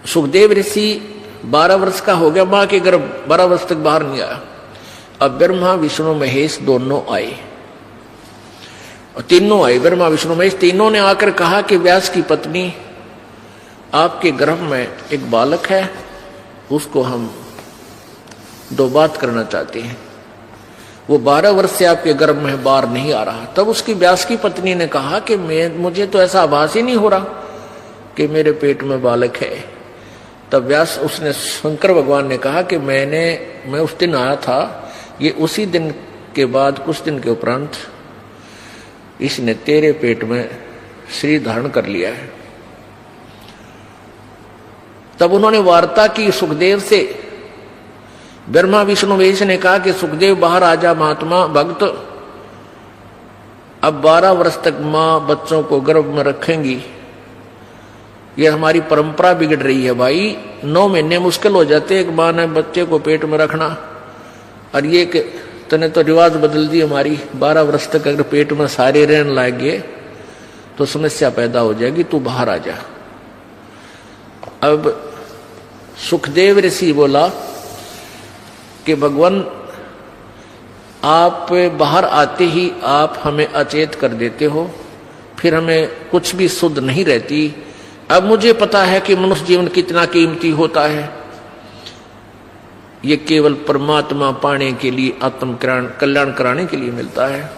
सुखदेव ऋषि 12 वर्ष का हो गया, मां के गर्भ 12 वर्ष तक बाहर नहीं आया। अब ब्रह्मा विष्णु महेश दोनों आए, और तीनों आए, ब्रह्मा विष्णु महेश तीनों ने आकर कहा कि व्यास की पत्नी, आपके गर्भ में एक बालक है, उसको हम 2 बात करना चाहते हैं। वो 12 वर्ष से आपके गर्भ में बाहर नहीं आ रहा। तब उसकी व्यास की पत्नी ने कहा कि मुझे तो ऐसा आभास ही नहीं हो रहा कि मेरे पेट में बालक है। तब व्यास उसने शंकर भगवान ने कहा कि मैं उस दिन आया था, ये उसी दिन के बाद कुछ दिन के उपरांत इसने तेरे पेट में शरीर धारण कर लिया है। तब उन्होंने वार्ता की सुखदेव से। ब्रह्मा विष्णु महेश ने कहा कि सुखदेव बाहर आजा महात्मा भक्त, अब 12 वर्ष तक मां बच्चों को गर्भ में रखेंगी, ये हमारी परंपरा बिगड़ रही है भाई। 9 महीने मुश्किल हो जाते एक मां ने बच्चे को पेट में रखना, और ये कि तूने तो रिवाज बदल दी हमारी। 12 वर्ष तक अगर पेट में सारे रहने लगे तो समस्या पैदा हो जाएगी, तू बाहर आ जा। अब सुखदेव ऋषि बोला कि भगवान, आप बाहर आते ही आप हमें अचेत कर देते हो, फिर हमें कुछ भी शुद्ध नहीं रहती। अब मुझे पता है कि मनुष्य जीवन कितना कीमती होता है, ये केवल परमात्मा पाने के लिए, आत्म कल्याण कराने के लिए मिलता है,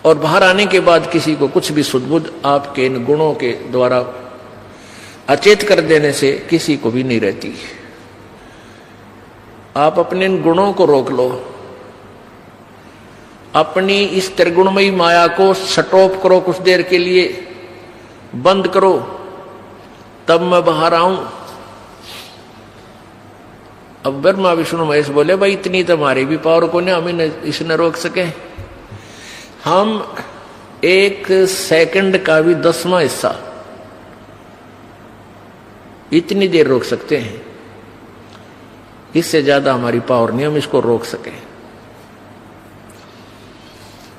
और बाहर आने के बाद किसी को कुछ भी सुध-बुद्ध आपके इन गुणों के द्वारा अचेत कर देने से किसी को भी नहीं रहती। आप अपने इन गुणों को रोक लो, अपनी इस त्रिगुणमयी माया को शटऑफ करो, कुछ देर के लिए बंद करो, तब मैं बाहर आऊं। अब ब्रह्मा विष्णु महेश बोले, भाई इतनी तो हमारी भी पावर को नहीं, हमें इसने रोक सके। हम 1 सेकंड का भी 10वां हिस्सा इतनी देर रोक सकते हैं, इससे ज्यादा हमारी पावर नहीं, हम इसको रोक सके।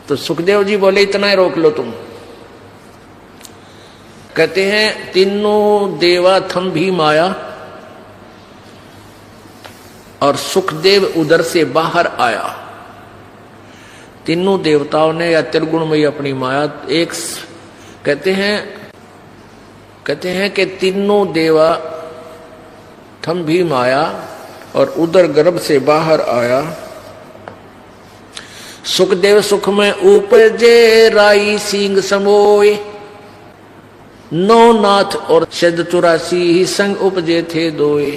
तो सुखदेव जी बोले, इतना ही रोक लो तुम। कहते हैं, तीनों देवा थम भी माया, और सुखदेव उधर से बाहर आया। तीनों देवताओं ने या त्रिगुणमयी अपनी माया एक कहते हैं कि तीनों देवा थम भी माया, और उधर गर्भ से बाहर आया। सुखदेव सुख में उपजे राई सिंह समोए, 9 नाथ और शब्द 84 ही संग उपजे थे दोए।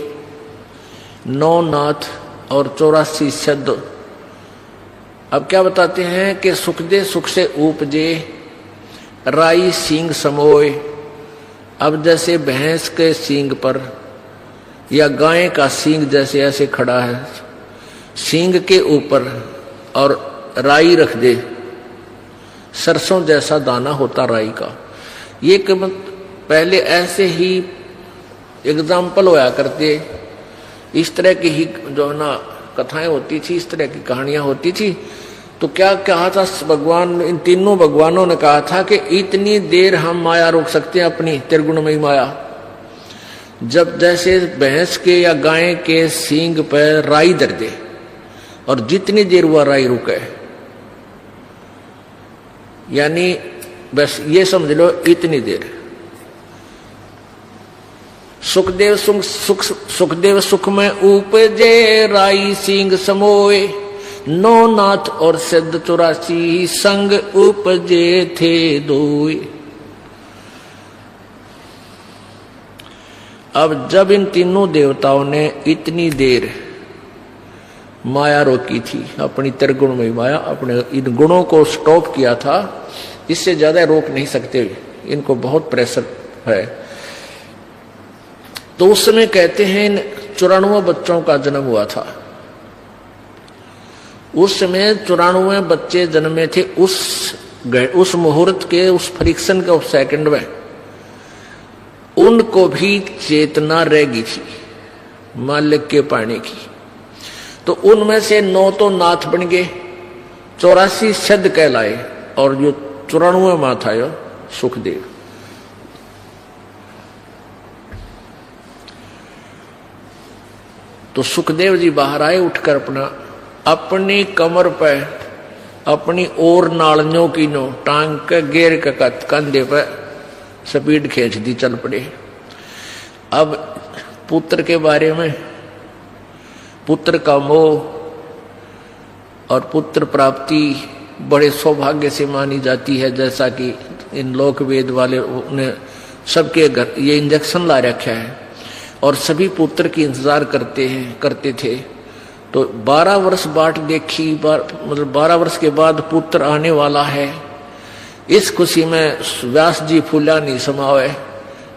9 नाथ और 84 शब्द। अब क्या बताते हैं कि सुखदेव सुख से उपजे राई सींग समोए। अब जैसे भैंस के सींग पर या गाय का सींग जैसे ऐसे खड़ा है, सींग के ऊपर और राई रख दे, सरसों जैसा दाना होता राई का। ये पहले ऐसे ही एग्जाम्पल होया करते, इस तरह की ही जो है ना कथाएं होती थी, इस तरह की कहानियां होती थी। तो क्या कहा था भगवान, इन तीनों भगवानों ने कहा था कि इतनी देर हम माया रोक सकते हैं, अपनी त्रिगुणमयी माया, जब जैसे भैंस के या गाय के सींग पर राई धर दे, और जितनी देर वह राई रुके, यानी बस ये समझ लो इतनी देर। सुखदेव सुख में उपजे राई सिंह समोए, 9 नाथ और सिद्ध 84 संग उपजे थे दोए। अब जब इन तीनों देवताओं ने इतनी देर माया रोकी थी, अपनी त्रिगुणमयी माया, अपने इन गुणों को स्टॉप किया था, इससे ज्यादा रोक नहीं सकते, इनको बहुत प्रेशर है। तो उस समय कहते हैं इन 94 बच्चों का जन्म हुआ था। उस समय 94 बच्चे जन्मे थे। उस मुहूर्त के, उस फ्रिक्शन के, उस सेकंड में उनको भी चेतना रह गई थी मालिक के पाने की। तो उनमें से 9 तो नाथ बन गए, 84 शब्द कहलाए, और जो 94वां था यो सुखदेव। तो सुखदेव जी बाहर आए उठकर अपनी कमर पे अपनी और नालियों की नो टांग के गेर के कंधे पे स्पीड खींच दी, चल पड़े। अब पुत्र के बारे में, पुत्र का मोह और पुत्र प्राप्ति बड़े सौभाग्य से मानी जाती है, जैसा कि इन लोक वेद वाले ने सबके घर ये इंजेक्शन ला रखा है और सभी पुत्र की इंतजार करते थे। तो 12 वर्ष बाट देखी, मतलब 12 वर्ष के बाद पुत्र आने वाला है। इस खुशी में व्यास जी फूला नहीं समावे,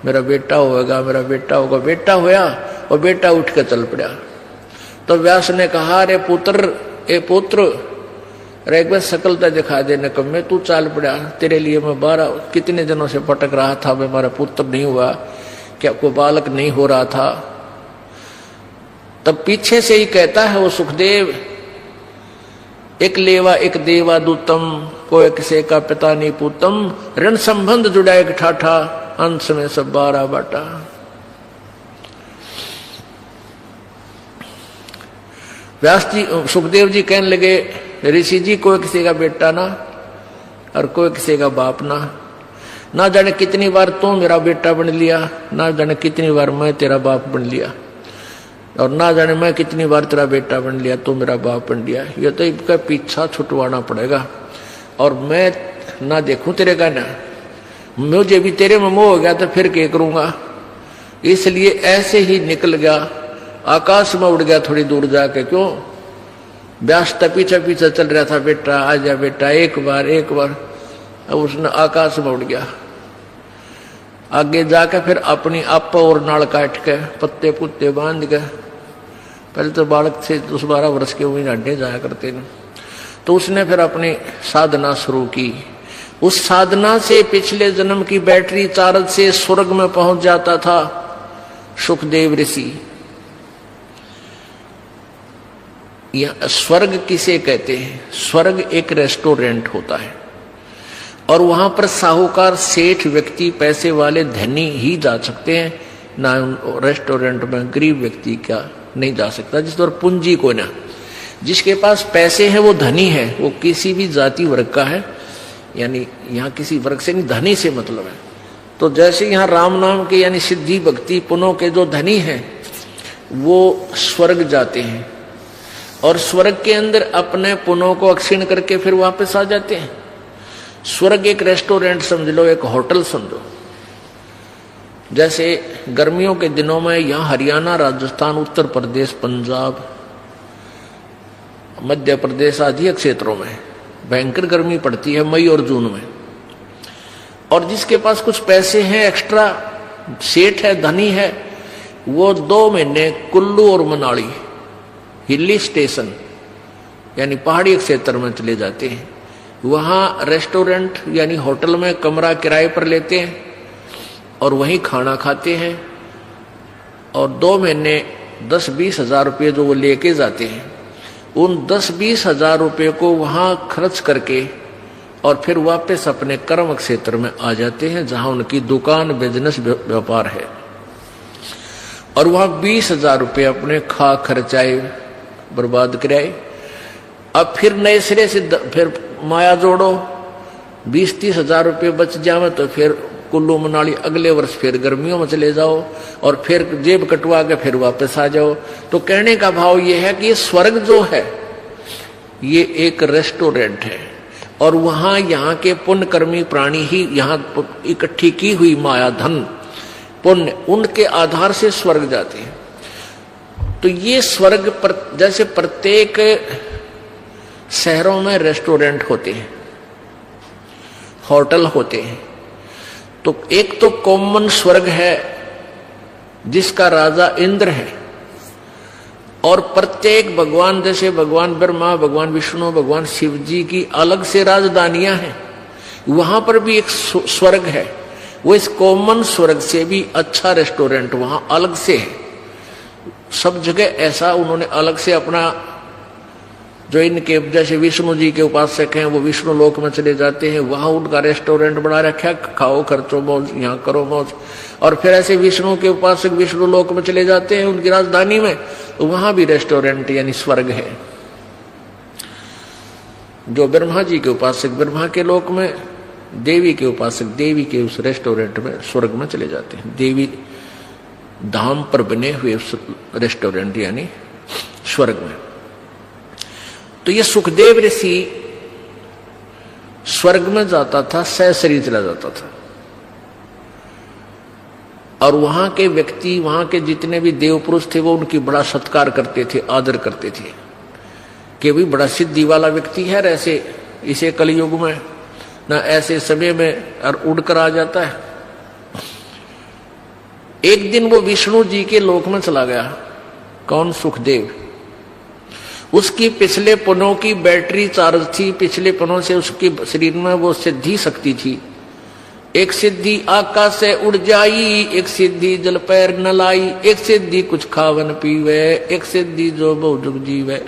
मेरा बेटा होगा, मेरा बेटा होगा। बेटा होया और बेटा उठ के चल पड़ा। तो व्यास ने कहा, अरे पुत्र, ए पुत्र, अरे एक बार सकलता दिखा दे न कम में, तू चाल पड़ा। तेरे लिए मैं 12 कितने दिनों से भटक रहा था, मैं हमारा पुत्र नहीं हुआ, क्या कोई बालक नहीं हो रहा था। तब पीछे से ही कहता है वो सुखदेव, एक लेवा एक देवा दूतम, कोई किसे का पिता नहीं पूतम, ऋण संबंध जुड़ा एक ठाठा, अंश में सब 12 बाटा। व्यास जी, सुखदेव जी कहने लगे, ऋषि जी, कोई किसी का बेटा ना और कोई किसी का बाप ना जाने कितनी बार तू मेरा बेटा बन लिया, ना जाने कितनी बार मैं तेरा बाप बन लिया, और ना जाने मैं कितनी बार तेरा बेटा बन लिया, तू मेरा बाप बन लिया। ये तो इनका पीछा छुटवाना पड़ेगा, और मैं ना देखूं तेरे का ना, मुझे भी तेरे में मोह हो गया तो फिर क्या करूंगा। इसलिए ऐसे ही निकल गया, आकाश में उड़ गया थोड़ी दूर जाके। क्यों? व्यास पीछे पीछे चल रहा था, बेटा आजा बेटा, एक बार। अब उसने आकाश में उड़ गया। आगे जाके फिर अपनी आप और नाल काट के पत्ते पुत्ते बांध के, पहले तो बालक से 10-12 वर्ष के वही ढांढे जाया करते थे, तो उसने फिर अपनी साधना शुरू की। उस साधना से पिछले जन्म की बैटरी चार्ज से स्वर्ग में पहुंच जाता था सुखदेव ऋषि। स्वर्ग किसे कहते हैं? स्वर्ग एक रेस्टोरेंट होता है, और वहां पर साहूकार, सेठ व्यक्ति, पैसे वाले, धनी ही जा सकते हैं, ना रेस्टोरेंट में गरीब व्यक्ति क्या नहीं जा सकता। जिस पर पूंजी को ना, जिसके पास पैसे हैं वो धनी है, वो किसी भी जाति वर्ग का है, यानी यहाँ किसी वर्ग से नहीं, धनी से मतलब है। तो जैसे यहाँ राम नाम के यानी सिद्धि भक्ति पुनों के जो धनी हैं वो स्वर्ग जाते हैं, और स्वर्ग के अंदर अपने पुनों को अक्षीण करके फिर वापस आ जाते हैं। स्वर्ग एक रेस्टोरेंट समझ लो, एक होटल समझो। जैसे गर्मियों के दिनों में यहाँ हरियाणा, राजस्थान, उत्तर प्रदेश, पंजाब, मध्य प्रदेश आदि क्षेत्रों में भयंकर गर्मी पड़ती है मई और जून में, और जिसके पास कुछ पैसे हैं, एक्स्ट्रा सेठ है, धनी है, वो 2 महीने कुल्लू और मनाली हिली स्टेशन यानी पहाड़ी क्षेत्र में चले जाते हैं। वहाँ रेस्टोरेंट यानी होटल में कमरा किराए पर लेते हैं और वहीं खाना खाते हैं, और 2 महीने 10-20 हजार रुपये जो वो लेके जाते हैं, उन 10-20 हजार रुपये को वहाँ खर्च करके और फिर वापस अपने कर्म क्षेत्र में आ जाते हैं, जहाँ उनकी दुकान, बिजनेस, व्यापार है। और वहाँ 20 हजार रुपये अपने खा खर्चाए, बर्बाद कराए। अब फिर नए सिरे से फिर माया जोड़ो, 20-30 हजार रुपये बच जावे तो फिर कुल्लू मनाली अगले वर्ष फिर गर्मियों में चले जाओ, और फिर जेब कटवा के फिर वापस आ जाओ। तो कहने का भाव ये है कि स्वर्ग जो है ये एक रेस्टोरेंट है, और वहाँ यहाँ के पुण्यकर्मी प्राणी ही यहाँ इकट्ठी की हुई माया, धन, पुण्य, उनके आधार से स्वर्ग जाते हैं। तो ये स्वर्ग पर जैसे प्रत्येक शहरों में रेस्टोरेंट होते हैं, होटल होते हैं, तो एक तो कॉमन स्वर्ग है जिसका राजा इंद्र है, और प्रत्येक भगवान, जैसे भगवान ब्रह्मा, भगवान विष्णु, भगवान शिव जी की अलग से राजधानियां हैं, वहां पर भी एक स्वर्ग है। वो इस कॉमन स्वर्ग से भी अच्छा रेस्टोरेंट वहां अलग से है। सब जगह ऐसा उन्होंने अलग से अपना, जो इनके जैसे विष्णु जी के उपासक हैं वो विष्णु लोक में चले जाते हैं, वहां उनका रेस्टोरेंट बना रखा, खाओ खर्चो मौज, यहाँ करो मौज। और फिर ऐसे विष्णु के उपासक विष्णु लोक में चले जाते हैं उनकी राजधानी में, वहां भी रेस्टोरेंट यानी स्वर्ग है। जो ब्रह्मा जी के उपासक ब्रह्मा के लोक में, देवी के उपासक देवी के उस रेस्टोरेंट में स्वर्ग में चले जाते हैं। देवी धाम पर बने हुए उस रेस्टोरेंट यानी स्वर्ग में। तो ये सुखदेव ऋषि स्वर्ग में जाता था, सहशरीर चला जाता था, और वहां के व्यक्ति, वहां के जितने भी देव पुरुष थे वो उनकी बड़ा सत्कार करते थे, आदर करते थे कि भी बड़ा सिद्धि वाला व्यक्ति है। ऐसे इसे कलयुग में ना ऐसे समय में और उड़कर आ जाता है। एक दिन वो विष्णु जी के लोक में चला गया। कौन? सुखदेव। उसकी पिछले पनों की बैटरी चार्ज थी, पिछले पनों से उसके शरीर में वो सिद्धि शक्ति थी। एक सिद्धि आकाश से उड़ जाई, एक सिद्धि जल पैर न लाई, एक सिद्धि कुछ खावन पीवे, एक सिद्धि जो बहुजुग जीवे।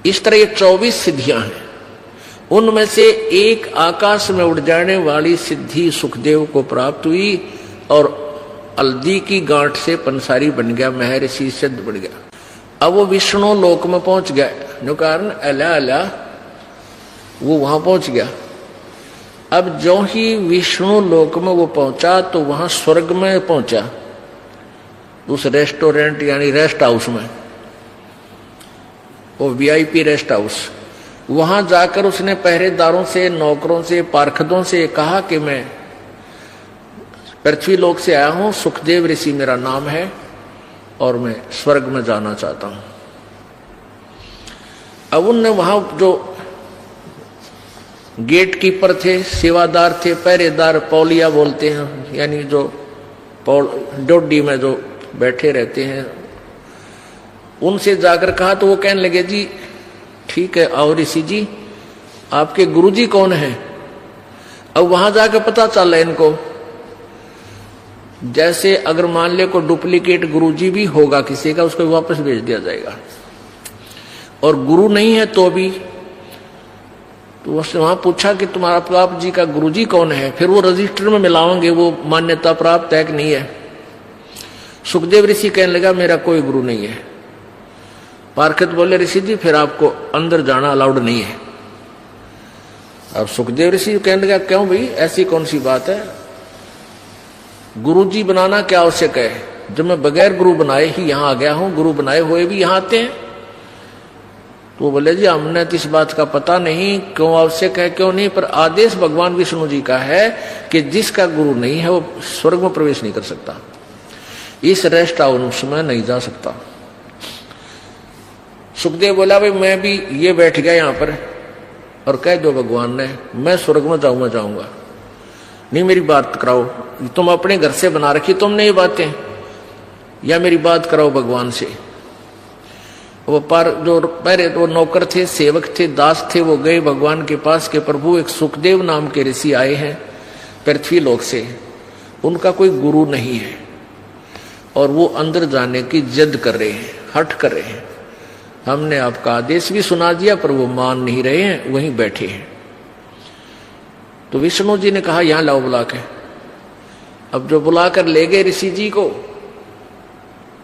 इस तरह ये 24 सिद्धियां हैं। उनमें से एक आकाश में उड़ जाने वाली सिद्धि सुखदेव को प्राप्त हुई और हल्दी की गांठ से पंसारी बन गया, महर्षि सिद्ध बन गया। अब वो विष्णु लोक में पहुंच गया, जो कारण अला अला वो वहां पहुंच गया। अब जो ही विष्णु लोक में वो पहुंचा तो वहां स्वर्ग में पहुंचा, उस रेस्टोरेंट यानी रेस्ट हाउस में, वो वीआईपी रेस्ट हाउस। वहां जाकर उसने पहरेदारों से, नौकरों से, पार्षदों से कहा कि मैं पृथ्वी लोक से आया हूं, सुखदेव ऋषि मेरा नाम है और मैं स्वर्ग में जाना चाहता हूं। अब उनने वहां जो गेट कीपर थे, सेवादार थे, पहरेदार, पौलिया बोलते हैं, यानी जो डोडी में जो बैठे रहते हैं, उनसे जाकर कहा तो वो कहने लगे जी ठीक है, आओ ऋषि जी, आपके गुरुजी कौन है? अब वहां जाकर पता चल रहा है इनको, जैसे अगर मान ले को डुप्लीकेट गुरुजी भी होगा किसी का, उसको वापस भेज दिया जाएगा। और गुरु नहीं है तो भी, तो उसने वहां पूछा कि तुम्हारा आप जी का गुरुजी कौन है? फिर वो रजिस्टर में मिलाओगे वो मान्यता प्राप्त है कि नहीं है। सुखदेव ऋषि कहने लगा मेरा कोई गुरु नहीं है। पार्षद बोले ऋषि जी फिर आपको अंदर जाना अलाउड नहीं है। अब सुखदेव ऋषि कहने लगा क्यों भाई, ऐसी कौन सी बात है? गुरुजी बनाना क्या आवश्यक है? जब मैं बगैर गुरु बनाए ही यहां आ गया हूं, गुरु बनाए हुए भी यहां आते हैं। तो वो बोले जी हमने तो इस बात का पता नहीं क्यों आवश्यक है क्यों नहीं, पर आदेश भगवान विष्णु जी का है कि जिसका गुरु नहीं है वो स्वर्ग में प्रवेश नहीं कर सकता, इस रेस्ट हाउस में नहीं जा सकता। सुखदेव बोला भाई मैं भी ये बैठ गया यहां पर और कह दो भगवान ने मैं स्वर्ग में जाऊंगा, नहीं मेरी बात कराओ। तुम अपने घर से बना रखी तुमने ये बातें, या मेरी बात कराओ भगवान से। वो जो पहले वो नौकर थे, सेवक थे, दास थे, वो गए भगवान के पास के प्रभु एक सुखदेव नाम के ऋषि आए हैं पृथ्वी लोक से, उनका कोई गुरु नहीं है और वो अंदर जाने की जिद कर रहे हैं, हट कर रहे हैं। हमने आपका आदेश भी सुना दिया पर वो मान नहीं रहे हैं, वहीं बैठे हैं। तो विष्णु जी ने कहा यहां लाओ बुला के। अब जो बुलाकर ले गए ऋषि जी को,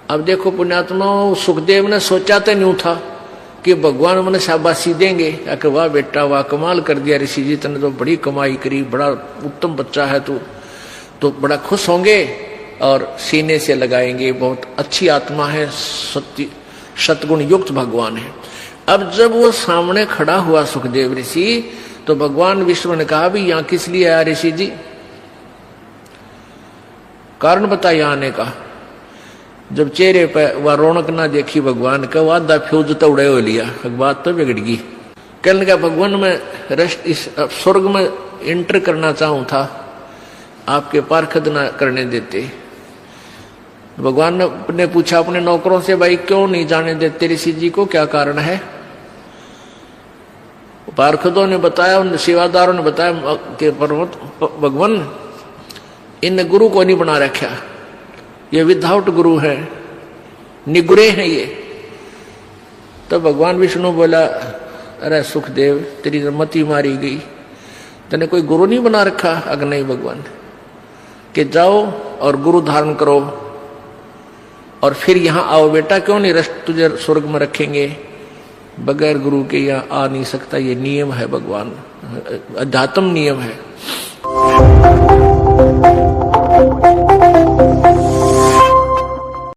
अब देखो पुण्यात्मा, सुखदेव ने सोचा तो नहीं था कि भगवान मैंने शाबाशी देंगे, कि वाह बेटा वाह कमाल कर दिया ऋषि जी, तने तो बड़ी कमाई करी, बड़ा उत्तम बच्चा है तू, तो बड़ा खुश होंगे और सीने से लगाएंगे, बहुत अच्छी आत्मा है, सतगुण युक्त भगवान है। अब जब वो सामने खड़ा हुआ सुखदेव ऋषि, तो भगवान विष्णु ने कहा भी यहां किस लिए आया ऋषि जी, कारण बताइए आने का। जब चेहरे पर वह रौनक ना देखी भगवान का, वह आधा फ्यूज तो उड़े हो लिया, बात तो बिगड़ गई। कहने लगा भगवान मैं रेस्ट इस स्वर्ग में एंटर करना चाहूं था, आपके पार्षद ना करने देते। भगवान ने पूछा अपने नौकरों से भाई क्यों नहीं जाने देते ऋषि जी को, क्या कारण है? पार्षदों ने बताया, उन सेवादारों ने बताया कि भगवान इन गुरु को नहीं बना रखा, ये विदाउट गुरु है, निगुरे हैं ये। तो भगवान विष्णु बोला अरे सुखदेव तेरी मति मारी गई, तने कोई गुरु नहीं बना रखा? अगर नहीं भगवान, कि जाओ और गुरु धारण करो और फिर यहां आओ बेटा, क्यों नहीं रष्ट तुझे स्वर्ग में रखेंगे, बगैर गुरु के यहां आ नहीं सकता, ये नियम है भगवान, अध्यात्म नियम है।